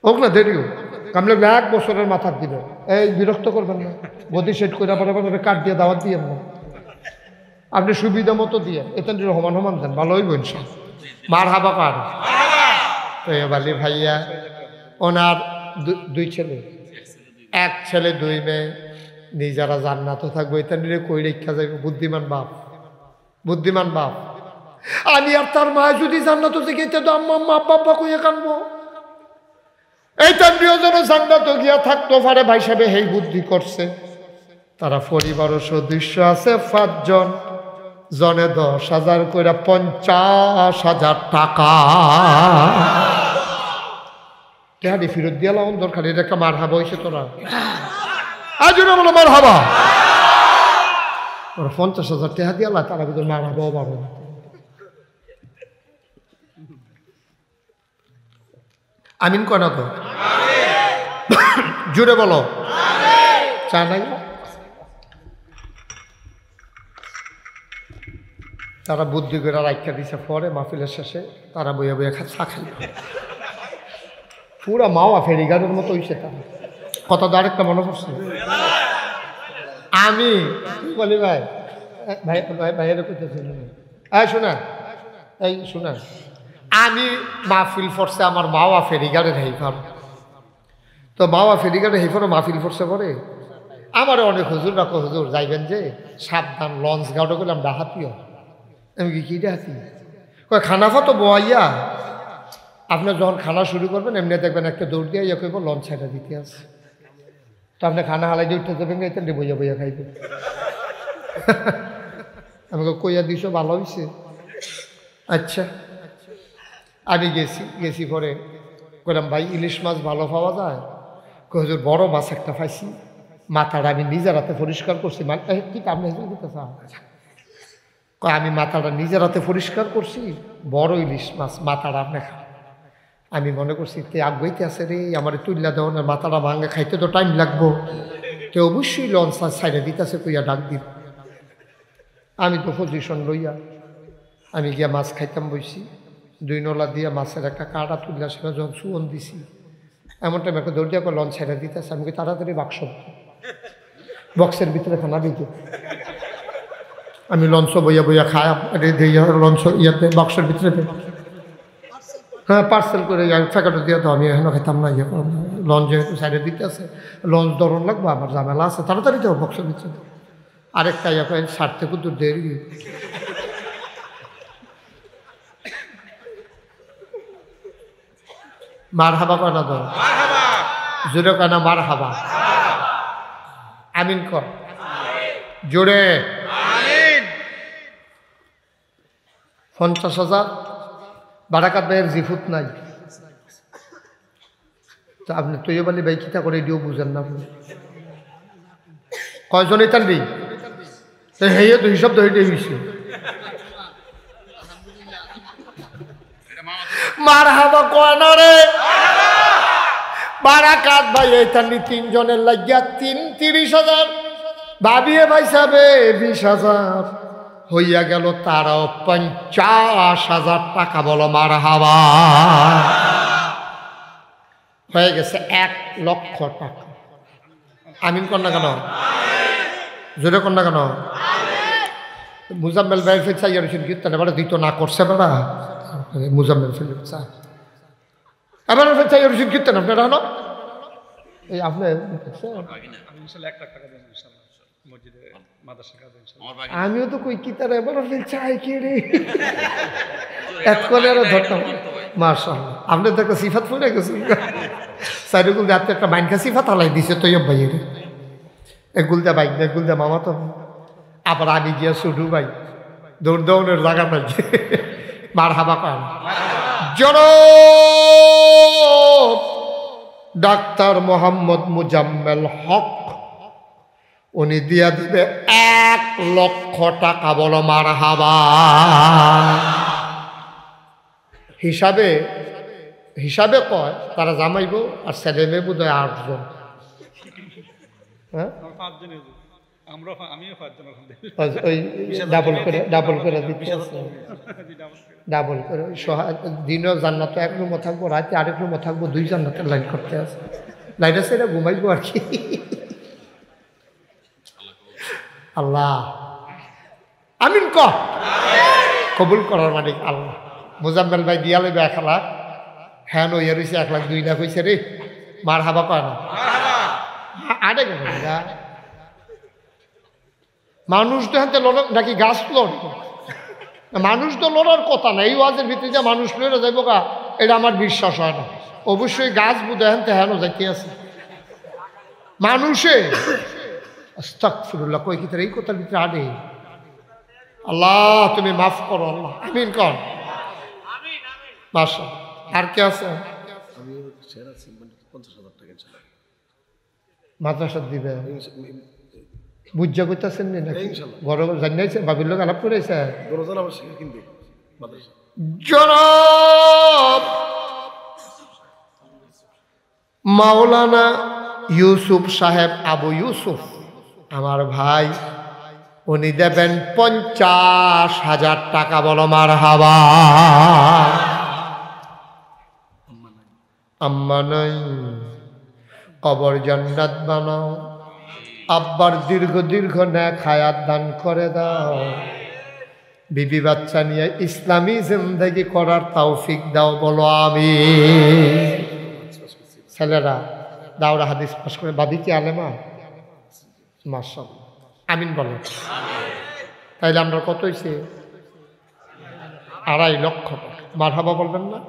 হোক না দেরি হোক। আমি 1 বছরের মাথার দিব, এই বিরক্ত করবেন না। গদি সেট করে আবার কাঠ দিয়ে দাওয়াত দিয়ে না, আপনি সুবিধা মতো দিয়ে এখানে সমান সমান দেন, ভালো হইব ইনশাআল্লাহ। মারহাবা কার। তৈয়ব আলী ভাইয়া ওনার 2 ছেলে, 1 ছেলে 2 মেয়ে, নিজেরা জান্নাতে থাকবো। এটা নিয়ে কই রেখা যাইব? বুদ্ধিমান বাপ, বুদ্ধিমান বাপ। আমি আর তার মা যদি জান্নাতে থেকে তো আম্মা আম্মা আব্বা আব্বা কইয়া কানবো। এইটা নিয়েও যেন জান্নাতে গিয়া থাকতো পারে। ভাই সাহেব এই বুদ্ধি করছে। তারা পরিবারের সদস্য আছে 5 জন, জনে 10,000 করে 50,000 টাকা। টেহাদি ফেরত দিয়া লাউন দরকার। এটা একটা মারহাবা হয়েছে তোরা আজও বলো মারহাবা। ওরা 50,000 টাকা দিয়া লা, তারা ভিতরে মারহাবাও পাবো না। আমিন কয় না তো? জুড়ে বলো চা নাই? তারা বুদ্ধি করে রাখা দিছে, পরে মাহফিলের শেষে তারা বইয়া বইয়া চা খাই। পুরা মাওয়া ফেরিঘাটের মতো হইছে। তারা কত আরেকটা মনে পড়ছে, আমি বলি ভাই ভাই ভাইয়ের করতেছি, এই শোনা, এই শোনা, আমি মাহফিল পড়ছে আমার মাওয়া ফেরিঘাটের হেইফার। তো মাওয়া ফেরিঘাটের হেইফারও মাহফিল পড়ছে পরে আমারও অনেক হুজুর রাখো, হুজুর যাইবেন যে সাবধান, লঞ্চ গাউডে করলাম ডাহাতিও। আমি কি ডাহাতি কয় খানা তো বইয়া আপনার যখন খানা শুরু করবেন এমনি দেখবেন একটা দৌড় দিয়ে ইয়ে করবো লঞ্চ ছাইটা দিতে আছে। তো আপনি খানা হালাই দিয়ে উঠতে যাবেন গাইতেন বইয়া বইয়া খাইবেন। আমাকে কইয়া দিছ ভালো হয়েছে। আচ্ছা আমি গেছি পরে কইলাম ভাই ইলিশ মাছ ভালো পাওয়া যায়? হুজুর বড় মাছ একটা পাইছি, মাথাটা আমি নিজের হাতে পরিষ্কার করছি। কি আপনি দিতে চান? আমি মাথাটা নিজের হাতে পরিষ্কার করছি, বড় ইলিশ মাছ, মাথাটা আপনি খান। আমি মনে করছি তে আগুইতে আছে রে, আমার তুল্লা দেওয়ার মাথাটা ভাঙে, খাইতে তো টাইম লাগবো, তে অবশ্যই লঞ্চ সাইডে দিতেছে কইয়া ডাক দিন। আমি তো পজিশন লইয়া আমি গিয়া মাছ খাইতাম বইছি, 2 নলা দিয়া মাছের একটা কাঁটা তুললা, সেটা যখন সুয়ন দিছি এমন টাইম একটা দৌড় দিয়া লঞ্চ সাইডে দিতেছে। আমি তাড়াতাড়ি বক্সের ভিতরে খানা দিতে, আমি লঞ্চ বইয়া বইয়া খাই লঞ্চ ইয়াতে বক্সের ভিতরে, হ্যাঁ পার্সেল করে প্যাকেটে দিয়ে তো আমি এখনো খেতাম না। ইয়ে লঞ্চ যেহেতু সাইডে দিতে আছে, লঞ্চ ধরন লাগবো, আমার ঝামেলা আছে, তাড়াতাড়ি যাবো বক্সের ভিতরে। আরেকটা ইয়ে করেন 60 থেকে দূর দেরি, মার হাবা কয় না, ধর জোরে কয় না মার হাবা, আমিন কর জোরে। 50,000 বারাকাত ভাইয়ের জিফুত নাই, তো আপনি তৈয় বলি ভাই কিতা করে এটিও বুঝেন না। কয়জন এটান নেই হেয়ে তো হিসাব ধরে হয়েছে। মার হাবা কয় না রে, বারাকাত ভাই এইটানি 3 জনের লাগিয়া 30,000, ভাবিয়ে ভাই সাবে 20,000 হইয়া গেল, তারাও 50,000 টাকা। বলো মার হাবা, হয়ে গেছে 1 লক্ষ টাকা। আমিন কর না কেন, জোরে কর না কেন? মুজাম্মেল ভাই ফের চাইয়া রয়েছেন কীর্তন, এবারে দিত না করছে বেড়া মুজাম্মেল ফের চা, এবারে ফের চাইয়া রয়েছেন কীর্তন আপনারা হলো এই আপনি। আমিও তো কই কি তার এবার চাই কে রে এক করে আরো ধরতাম। মাশাআল্লাহ, আপনার তো একটা সিফাত পড়ে গেছে, সাইডুল রাতে একটা মাইনকা সিফাত হালাই দিছে তৈয়ব ভাইয়ের, এগুলদা বাইক না এগুলদা মামা তো। আবার আমি গিয়া শুধু ভাই দৌড় দৌড়ের জায়গা নাই, মার হাবা পান জনাব ডাক্তার মোহাম্মদ মুজাম্মেল হক, উনি দিয়া দিবে 1 লক্ষ টাকা। বলো মার হাবা। হিসাবে কয় তারা জামাইব আর ছেলে মেয়ে বোধ হয় 8 জন। হ্যাঁ ওই ডাবল করে দিতে আছে, ডাবল করে দিনও জান্নাত 1 রুমও থাকবো, রাতে আরেক রুমও থাকবো, 2 জান্নাতের লাইন করতে আছে। লাইন আছে এটা ঘুমাইবো আর কি। আল্লাহ আমিন কর, কবুল করার মালিক আল্লাহ। মুজাম্মেল ভাই দিয়া লইবে 1 লাখ, হ্যাঁ নইয়া রয়েছে 1 লাখ 2 লাখ হয়েছে রে, মার হাবা কয় না আরে গা। মানুষ তো হাতে লড় নাকি গাছ লড়, মানুষ তো লড়ার কথা না। এই ওয়াজের ভিতরে যে মানুষ লড়ে যাইব গা, এটা আমার বিশ্বাস হয় না। অবশ্যই গাছ বুধ হেনতে হেন যাইতে আছে মানুষে। আস্তাগফিরুল্লাহ, কই কি তার এই কথার ভিতরে আডে। আল্লাহ তুমি মাফ করো আল্লাহ, আমিন কর। মাশাআল্লাহ, আর কে আছে? মাদ্রাসা দিবে বুঝা করতেছেন নাকি? ঘর জানিয়েছে বাবির লোক আলাপ করেছে। জনাব মাওলানা ইউসুফ সাহেব, আবু ইউসুফ আমার ভাই, উনি দেবেন 50,000 টাকা। বলো মারহাবা। আম্মা নাই, কবর জান্নাত বানাও, আব্বার দীর্ঘ দীর্ঘ নেক হায়াত দান করে দাও, বিবি বাচ্চা নিয়ে ইসলামী জিন্দেগি করার তৌফিক দাও। বলো আমিন। ছেলেরা দাওরা হাদিস পাস করে, বাদি কি আলেমা? মাশাআল্লাহ, আমিন বলো। তাইলে আমরা কত হয়েছে? 2.5 লক্ষ। মারহাবা বলবেন না?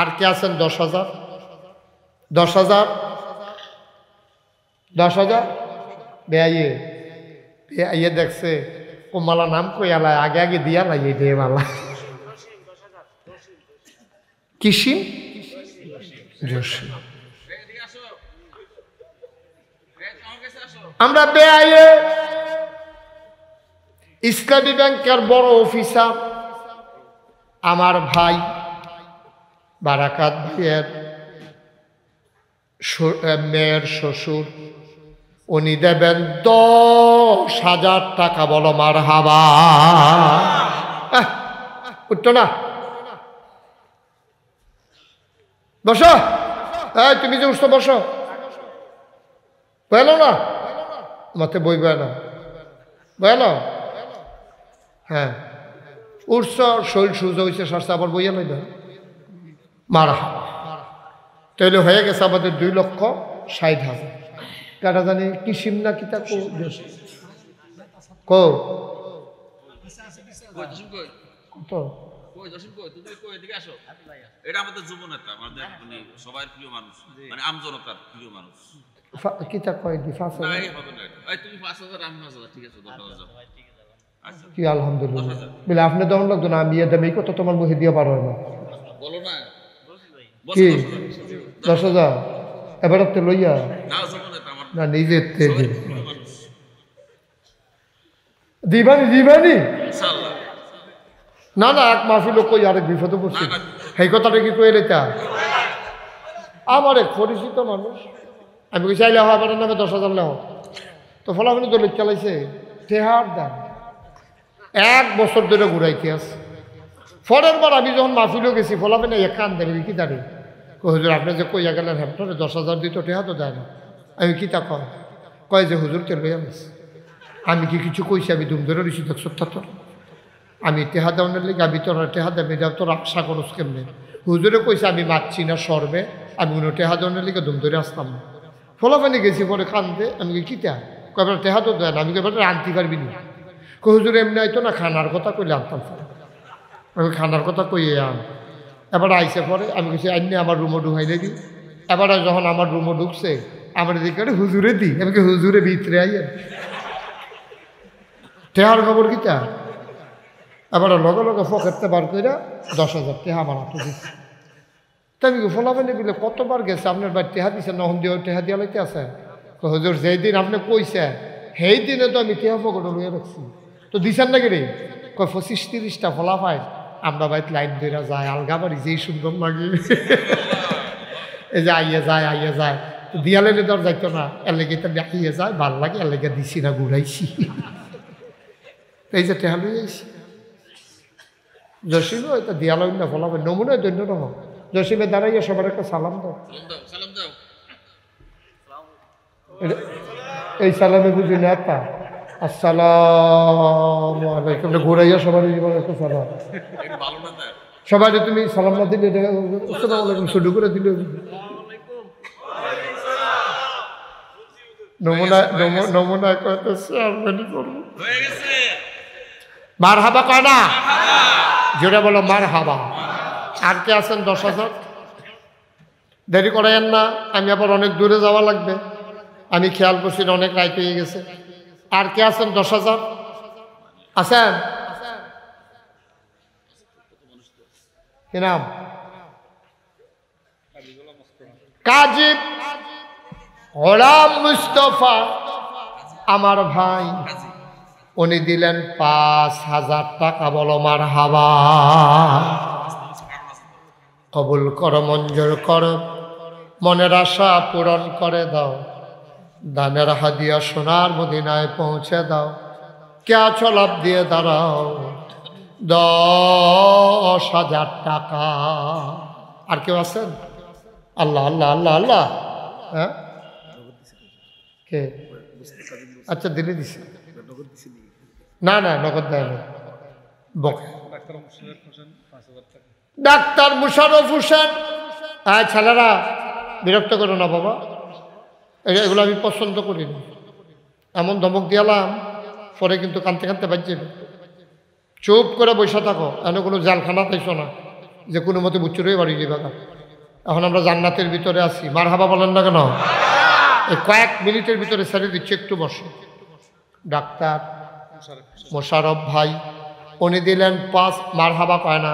আর কে আছেন? 10,000। 10,000 10,000 বেআইয়ে বেআইয়ে দেখছে ও মালা নাম কই আলায়, আগে আগে দিয়া লাই এই দিয়ে মালা কিসিম জসিম। আমরা বেআইয়ে ইসলামী ব্যাংকের বড় অফিসার আমার ভাই বারাকাত ভাইয়ের মেয়ের শ্বশুর, উনি দেবেন 10,000 টাকা। বলো মারহাবা। উঠতো না, বসো। তুমি যে উঠছো বসো, বলো না মতে বই না, বলো। হ্যাঁ উঠছ, শরীর সূর্য হয়েছে, সস্তা আবার বইয়া লইবে। মারহাবা। তাইলে হয়ে গেছে আমাদের 2,60,000 টাকা। জানি কিসিম না কিতা কো কত? এটা আমাদের যুব নেতা, আমাদের সবার প্রিয় মানুষ, মানে আমজনতার প্রিয় মানুষ। কিতা কয় দি? 5,000 তুমি 5,000, আমি 5,000, ঠিক আছে 10,000। আচ্ছা কি আলহামদুলিল্লাহ। বলে আপনি তখন লাগতো না, আমি দেবে কত তোমার মুখে দিয়ে পারো না। বলো না কি 10,000 এবার তো লইয়া না নিজের দিবানি দিবানি না না, এক মাহফিল কই আরেক বিপদে পড়ছি। সেই কথাটা কি কয়ে রেতা আমার এক পরিচিত মানুষ, আমি কি চাইলে হয় আমার নামে 10,000 লেহ, তো ফলাফল দলে চালাইছে টেহার দাম 1 বছর ধরে ঘুরাইতে আছে। পরের বার আমি যখন মাহফিলও গেছি, ফলাফল এক কান দেবে কি দাঁড়িয়ে হুজুর আপনি যে কইয়া গেলেন হ্যাপটনে 10,000 দিত, টেহা তো দেয় না। আমি কি তা কয় যে হুজুর তেল লইয়া গেছি। আমি কি কিছু কইছি? আমি দুম ধরে রয়েছি দেখছো তোর, আমি টেহা দেওয়ার লিগে আমি তোর টেহা দেবে দেওয়া তোর আশা করস কেমনে? হুজুরে কইছে আমি মারছি না সরবে, আমি কোনো টেহা দেওয়ার লিগে দুম ধরে আসতাম না। ফলাফানি গেছি পরে কান্দে, আমি কিতা কয়বার টেহা তো দেয় না, আমি কয়বার আনতে পারবি না। হুজুর এমনি আইতো না, খানার কথা কইলে আনতাম। আমি খানার কথা কইয়ে আন। এবার আইসে পরে আমি কিছু আইনে আমার রুমও ঢুকাই দেবি। এবার যখন আমার রুমও ঢুকছে আমার দিকে হুজুরে দিই, আমি হুজুরে ভিতরে আইয়েন টেহার খবর কিতা। এবার লগে লগে পকেটতে বার করে 10,000 টেহা বানাতো দিচ্ছে। তাই আমি ফলাফেলে বলে কতবার গেছে আপনার বাড়ি টেহা দিচ্ছে, নহন দিয়ে টেহা দিয়া লাইতে আছে। হুজুর যেই দিন আপনি কইছে সেই দিনে তো আমি টেহা পকেটে লইয়া রাখছি, তো দিছেন নাকি রে? 25-30টা ফলাফাই আমরা বাড়িতে লাইন ধরে যায়, আলগা বাড়ি যেই সুন্দর লাগে এই যে আইয়ে যায় দিয়া লাইলে তো আর যাইতো না, এর লেগে তো আইয়ে যায় ভাল লাগে, এর লেগে দিছি না ঘুরাইছি। এই যে টেহা লই আইছি জসিম, ওইটা দিয়া লইন না ফলাফাই নমুনায় দৈন্য রহ। জসিমে দাঁড়াইয়া সবার একটা সালাম দাও। এই সালামে বুঝি না তা আসসালামু আলাইকুম ঘুরাইয়া সবাই জীবন একটা সালাম। সবাই তুমি সালাম না দিলে আসসালামু আলাইকুম শুরু করে দিলে নমুনায় কইতেছে আমি করবো। মারহাবা কয় না, জোরে বলো মারহাবা। আর কে আছেন? 10,000 দেরি করাইয়েন না, আমি আবার অনেক দূরে যাওয়া লাগবে। আমি খেয়াল করছি অনেক রাত হয়ে গেছে। আর কে আছেন? 10,000 আছেন? কি নাম? কাজী গোলাম মুস্তফা আমার ভাই, উনি দিলেন 5,000 টাকা। বলো মারহাবা। কবুল কর, মঞ্জুর কর, মনের আশা পূরণ করে দাও, দানের হাদিয়া সোনার মদিনায় পৌঁছে দাও, কে আছো লাভ দিয়ে দাঁড়াও 10,000 টাকা। আর কেউ আছেন? আল্লাহ আল্লাহ আল্লাহ আল্লাহ। হ্যাঁ কে? আচ্ছা দিলে দিছে না না নগদ দেয় না বকে। ডাক্তার মুশারফ হোসেন। হ্যাঁ ছেলেরা বিরক্ত করো না বাবা, এগুলো আমি পছন্দ করি না। এমন ধমক দিয়ালাম পরে কিন্তু কানতে কানতে বাজছে। চুপ করে বসে থাকো, এনে কোনো জালখানা পাইছো না যে কোনো মতে বুচ্চুরই বাড়ি যাবে। এখন আমরা জান্নাতের ভিতরে আছি, মার হাবা বলেন না কেন? এই কয়েক মিনিটের ভিতরে ছেড়ে দিচ্ছি, একটু বসো। ডাক্তার মোশারফ ভাই উনি দিলেন 5। মার হাবা কয় না?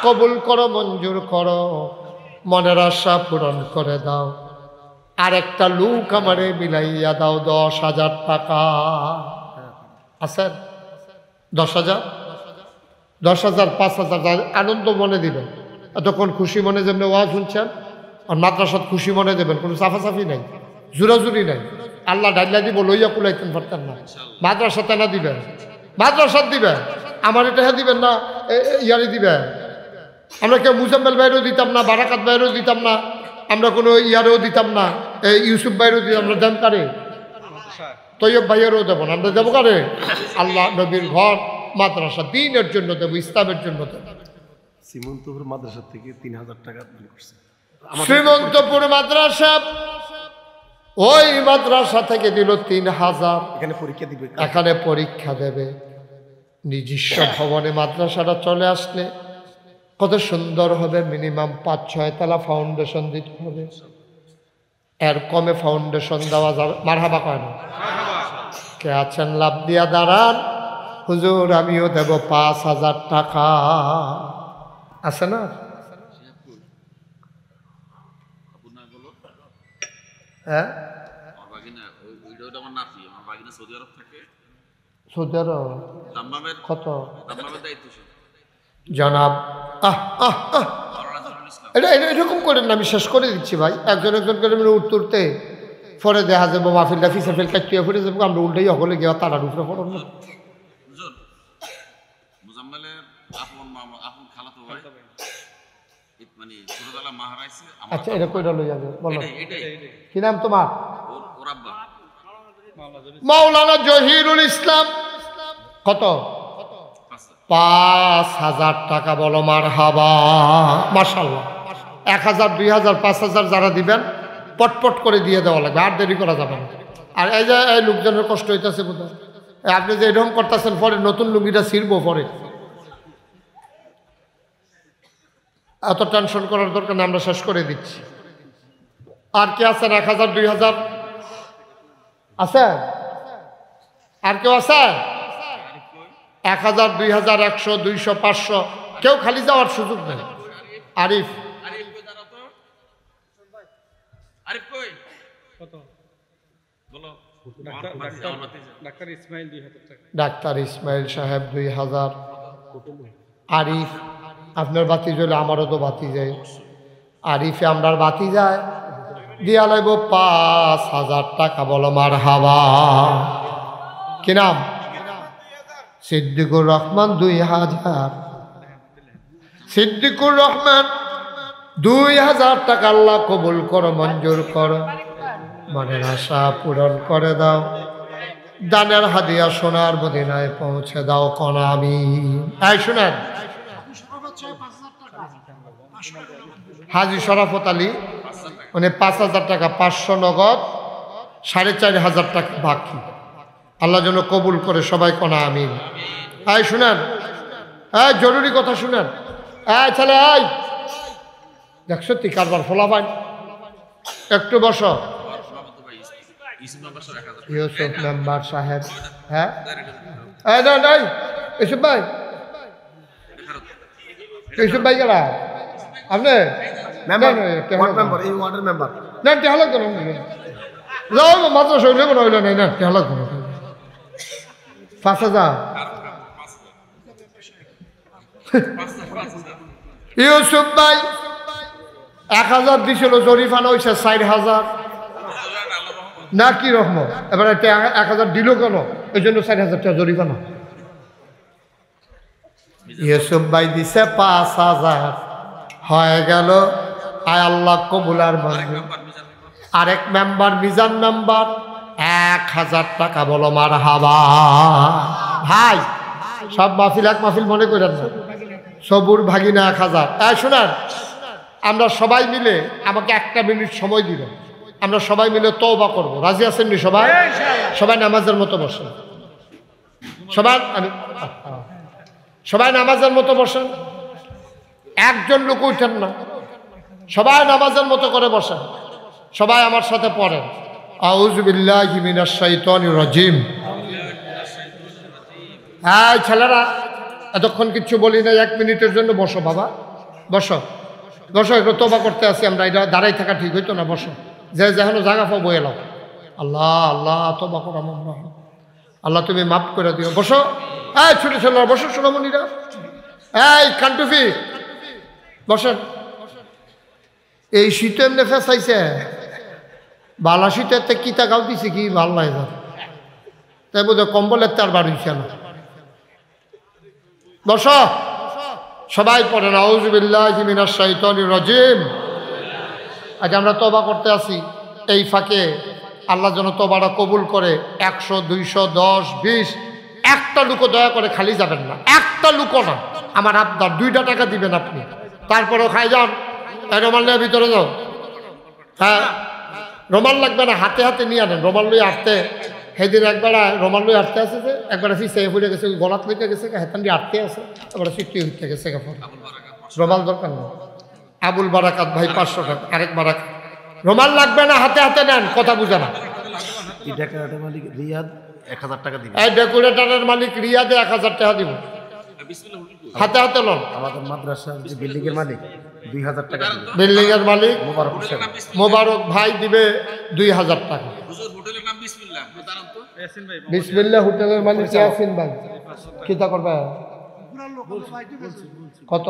কবুল করো, মঞ্জুর করো, মনের আশা পূরণ করে দাও। আর একটা লুক আমারে মিলাইয়া দাও 10,000 টাকা। আছেন? 10,000 10,000 5,000 আনন্দ মনে দিবেন। এতক্ষণ খুশি মনে যেমন ওয়াজ শুনছেন, আর মাদ্রাসাত খুশি মনে দেবেন। কোনো সাফাসাফি নাই, জুরাজুরি নাই। আল্লাহ ডাইলা দিব লইয়া কুলাইতেন পারতেন না। মাদ্রাসাতে না দিবেন, মাদ্রাসাত দিবেন। আমার এটা দিবেন না, ইয়ারে দিবেন। আমরা কেউ মুজাম্মেল বাইরেও দিতাম না, বারাকাত বাইরেও দিতাম না, আমরা কোনো ইয়ারেও দিতাম না, ইউসুফ বাইরেও দিতাম না। দেন কারে? তৈয়ব ভাইয়েরও দেবো না, আমরা দেবো কারে? আল্লাহ নবীর ঘর মাদ্রাসা দিনের জন্য দেবো, ইসলামের জন্য দেবো। শ্রীমন্তপুর মাদ্রাসা থেকে 3,000 টাকা দান করছে। শ্রীমন্তপুর মাদ্রাসা, ওই মাদ্রাসা থেকে দিল 3,000। এখানে পরীক্ষা দিবে, এখানে পরীক্ষা দেবে। নিজস্ব ভবনে মাদ্রাসাটা চলে আসলে কত সুন্দর হবে। মিনিমাম 5-6 তলা ফাউন্ডেশন দিতে হবে, এর কমে ফাউন্ডেশন দেওয়া যাবে। মারহাবা কয় না? কে আছেন লাভ দিয়া দাঁড়ান? হুজুর আমিও দেব 5,000 টাকা। আছে না? হ্যাঁ সৌদি আরব কত জনাব? এটা এরকম করেন না, আমি শেষ করে দিচ্ছি ভাই। একজন একজন করে উঠতে পরে দেখা যাবো মাহফিলটা ফিসেফেল কাটিয়ে ফুটে যাবো। আমরা উল্টাই হলে গিয়ে তারা উপরে পড়ব না। আচ্ছা এটা কইটা লই যাবে, বলো কি নাম তোমার? মাওলানা জহিরুল ইসলাম। কত? 5,000 টাকা। বলো মারহাবা। মাশাআল্লাহ। 1,000 2,000 5,000 যারা দিবেন পটপট করে দিয়ে দেওয়া লাগবে, আর দেরি করা যাবে না। আর এই যে এই লোকজনের কষ্ট হইতেছে বোধহয়, আপনি যে এরকম করতেছেন পরে নতুন লুঙ্গিটা ছিঁড়বো পরে। এত টেনশন করার দরকার নেই, আমরা শেষ করে দিচ্ছি। আর কে আছেন? 1,000 2,000 আছে? আর কেউ আছে? 1,000 2,000 100 200 500 কেউ খালি যাওয়ার সুযোগ নেই। আরিফ ডাক্তার ইসমাইল সাহেব 2,000। আরিফ আপনার বাতি জ্বলে, আমারও তো বাতি যায়। আরিফে আমরার বাতি যায়, দিয়া লাগবো 5,000 টাকা। বলো মারহাবা। কি নাম? সিদ্দিকুর রহমান 2,000। সিদ্দিকুর রহমান 2,000 টাকা। আল্লাহ কবুল করো, মঞ্জুর করো, মনের আশা পূরণ করে দাও, দানের হাদিয়া সোনার মদিনায় পৌঁছে দাও। কোন আমি এই শুনেন, হাজি শরাফত আলী উনি 5,000 টাকা, 500 নগদ, 4,500 টাকা বাকি। আল্লাহ যেন কবুল করে সবাই। কোন আমিন। এই শুনেন, এই জরুরি কথা শুনেন। এই ছেলে, এই দেখ সত্যি কারবার ফোলা পাই, একটু বসো। ইউসুফ মেম্বার সাহেব। হ্যাঁ নাই ইউসুফ ভাই, ইউসুফ ভাই গেলা আপনি মাত্র শৈলে কোনো হইল নাই না, টেহলা কোনো 5,000। ইউসুফ ভাই 1000 দিছিল, জরিফানা হয়েছে 4000 না কি রহমত। এবার 1000 দিল কেন? এই জন্য 4000 টাকা জরিফানা। ইউসুফ ভাই দিছে 5000, হয়ে গেল। আয় আল্লাহ কবুলার মঞ্জুর। আরেক মেম্বার মিজান মেম্বার 1000 টাকা, বলো মারহাবা। ভাই সব মাহফিল এক মাহফিল মনে করেন না, সবুর ভাগিনা 1000। শোনেন, আমরা সবাই মিলে, আমাকে 1 মিনিট সময় দিবেন, আমরা সবাই মিলে তওবা করব। রাজি আছেন নি সবাই? সবাই নামাজের মতো বসেন, সবাই নামাজের মতো বসেন, একজন লোক উঠেন না, সবাই নামাজের মতো করে বসেন। সবাই আমার সাথে পড়েন, আউযু বিল্লাহি মিনাশ শাইতানির রাজিম। হ্যাঁ ছেলেরা, এতক্ষণ কিচ্ছু বলি না, 1 মিনিটের জন্য বসো বাবা, বসো বসো, একটু তওবা করতে আসি আমরা। এটা দাঁড়াই থাকা ঠিক হইতো না, বসো। যে যেখানে জায়গা পাবো বয়ে এলাও। আল্লাহ আল্লাহ তওবা করা মামলা, আল্লাহ তুমি মাফ করে দিও। বসো, এই ছোট ছেলেরা বসো, সোনামণিরা, এই কান্টুফি বসেন। এই শীতে এমনি ফেসাইছে, বালা শীতের কিতা গাও দিছে কি ভাল লাগে না, তাই বোধ হয় কম্বলের তার বাড়িছে না। বসো, সবাই পড়েন আউযু বিল্লাহি মিনাশ শাইতানির রাজিম। আজ আমরা তওবা করতে আসি, এই ফাঁকে আল্লাহ যেন তওবাটা কবুল করে। 100, 200, 10, 20, একটা লুকো দয়া করে খালি যাবেন না, একটা লুকো না। আমার আবদার 2টা টাকা দিবেন আপনি, তারপরেও খাই যান। রুমাল নিয়ে ভিতরে যাও। হ্যাঁ, রুমাল লাগবে না, হাতে হাতে নিয়ে আনেন। রুমাল লই আটতে, সেদিন একবার রুমাল লই আটতে আছে, যে একবার ফিসে ফুটে গেছে, গলাত লেগে গেছে, হেতান দিয়ে আটতে আছে, এবার সিটি উঠতে গেছে। রুমাল দরকার না। আবুল বারাকাত ভাই 500 টাকা, আরেক বারাকাত। রুমাল লাগবে না, হাতে হাতে নেন, কথা বুঝে না। এই ডেকোরেটর মালিক রিয়াদ 1000 টাকা দিবে। এই ডেকোরেটরের মালিক রিয়াদে 1000 টাকা দিব, হাতে হাতে লন। আমাদের মাদ্রাসার যে বিল্ডিং এর মালিক 2000 টাকা দিবে। বিল্ডিং এর মালিক মোবারক হোসেন, মোবারক ভাই দিবে 2000 টাকা। হোটেলের নাম বিসমিল্লাহ, দাঁড়ান তো। বিসমিল্লাহ হোটেলের মালিক ইয়াসিন ভাই। কিতা করবে? কত?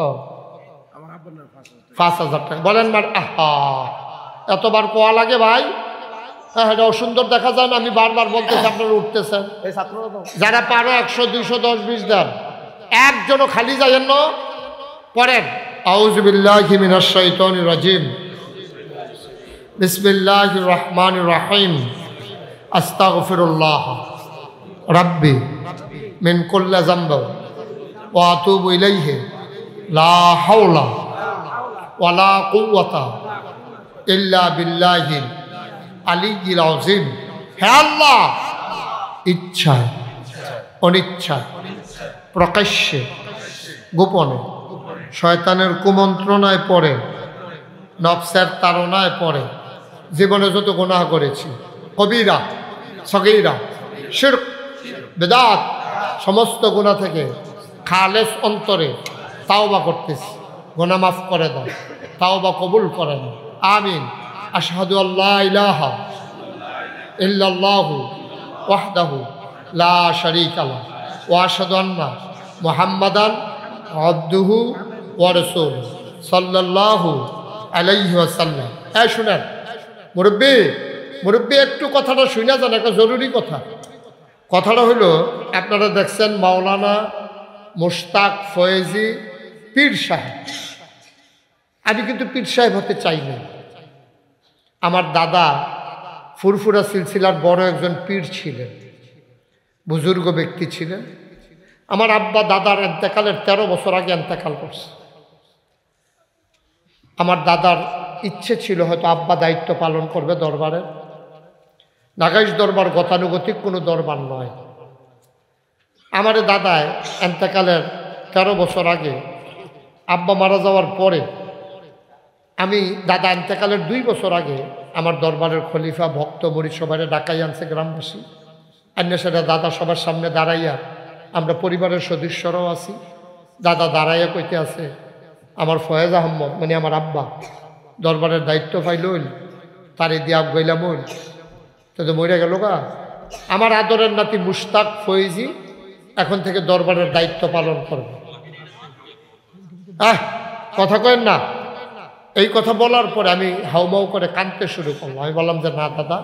5000 টাকা বলেন। এতবার কোয়া লাগে ভাই? হ্যাঁ, এটা অসুন্দর দেখা যায় না? আমি বারবার বলতেছি, আপনারা উঠতেছেন। যারা পারো 100, 200, 10, 20 দেন, একজনও খালি যাইয়েন না। পড়েন আউযু বিল্লাহি মিনাশ শাইতানির রাজিম, বিসমিল্লাহির রহমানির রহিম, আস্তাগফিরুল্লাহ রাব্বি মিন কুল্লি যামবি ওয়া আতুবু ইলাইহি লা হাওলা ওয়ালা কুওয়াতা ইল্লা বিল্লাহিল আলিয়্যিল আযীম। হে আল্লাহ, ইচ্ছায় অনিচ্ছায়, প্রকাশ্যে গোপনে, শয়তানের কুমন্ত্রণায় পড়ে, নফসের তাড়নায় পড়ে জীবনে যত গুনাহ করেছি, কবিরা সগীরা শিরক বিদআত, সমস্ত গুনাহ থেকে খালেস অন্তরে তাওবা করতেছি। গুনাহ মাফ করে দাও, তাওবা কবুল করে নাও, আমিন। আশহাদু আল্লা ইলাহা ইল্লাল্লাহু ওয়াহদাহু লা শারীকা লাহু ওয়া আশহাদু আন্না মুহাম্মাদান আবদুহু ওয়া রাসূলুহু সাল্লাল্লাহু আলাইহি ওয়াসাল্লাম। শুনেন মুরব্বী, একটু কথাটা শুনে যান, একটা জরুরি কথা। কথাটা হলো, আপনারা দেখছেন মাওলানা মুশতাক ফয়েজি পীর সাহেব। আমি কিন্তু পীর সাহেব হতে চাই না। আমার দাদা ফুরফুরা সিলসিলার বড় একজন পীর ছিলেন, বুজুর্গ ব্যক্তি ছিলেন। আমার আব্বা দাদার এন্তেকালের 13 বছর আগে এন্তেকাল করছে। আমার দাদার ইচ্ছে ছিল হয়তো আব্বা দায়িত্ব পালন করবে দরবারের। নাগাইশ দরবার গতানুগতিক কোনো দরবার নয়। আমার দাদায় এন্তেকালের 13 বছর আগে, আব্বা মারা যাওয়ার পরে, আমি দাদা এন্তেকালের 2 বছর আগে আমার দরবারের খলিফা ভক্ত মরিদ সবাই ডাকাই আনছে গ্রামবাসী। অন্য সেটা দাদা সবার সামনে দাঁড়াইয়া, আমরা পরিবারের সদস্যরাও আছি, দাদা দাঁড়াইয়া কইতে আছে, আমার ফয়েজ আহমদ মানে আমার আব্বা দরবারের দায়িত্ব পাইল, তারে দিয়া গইলাম ওই তো মরে গেল গা। আমার আদরের নাতি মুশতাক ফয়েজি এখন থেকে দরবারের দায়িত্ব পালন করবে। কথা কয়েন না, এই কথা বলার পরে আমি হাউমাউ করে কাঁদতে শুরু করলাম। আমি বললাম যে না দাদা,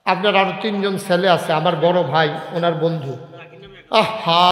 আপনার আরো 3 জন ছেলে আছে, আমার বড় ভাই, ওনার বন্ধু। আহা